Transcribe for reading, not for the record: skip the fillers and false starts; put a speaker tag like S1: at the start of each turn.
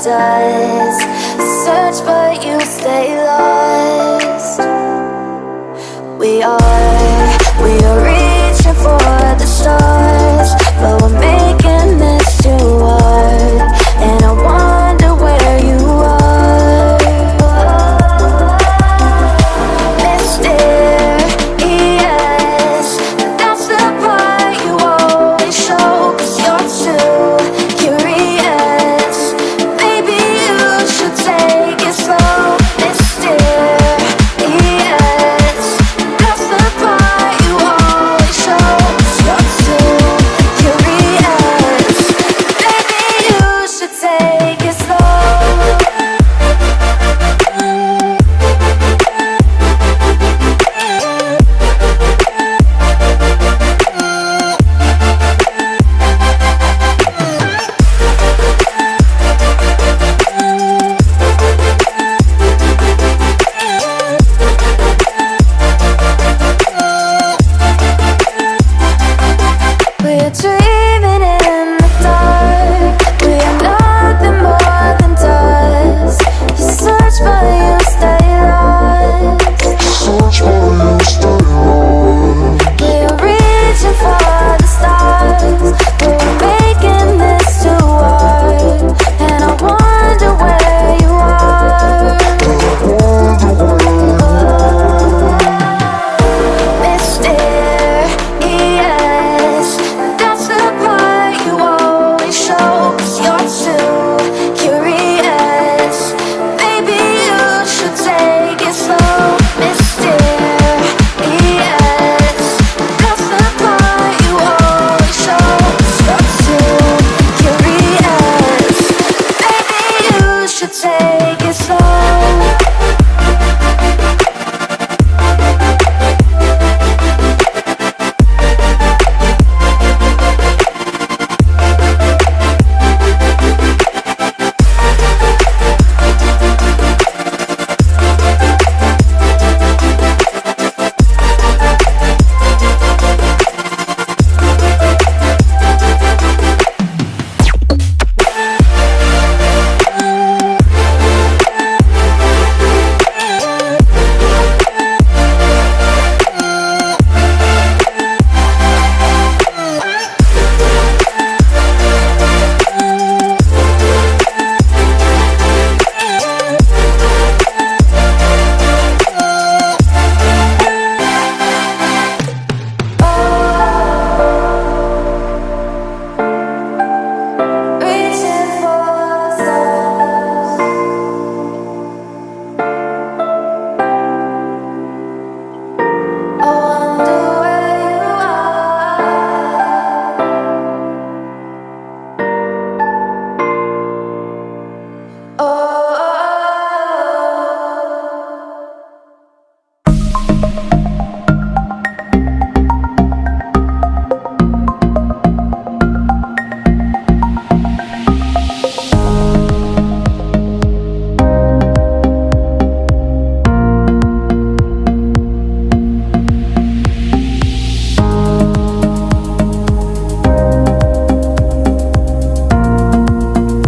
S1: does. Search but you stay lost. We are reaching for the stars, but we're making this too hard. And I wonder where you are. Mysterious, that's the part you always show. 'Cause you're too curious. Maybe you should take it slow. Mysterious, that's the part you always show. 'Cause you're too curious. Maybe you should take it slow. We're dreaming.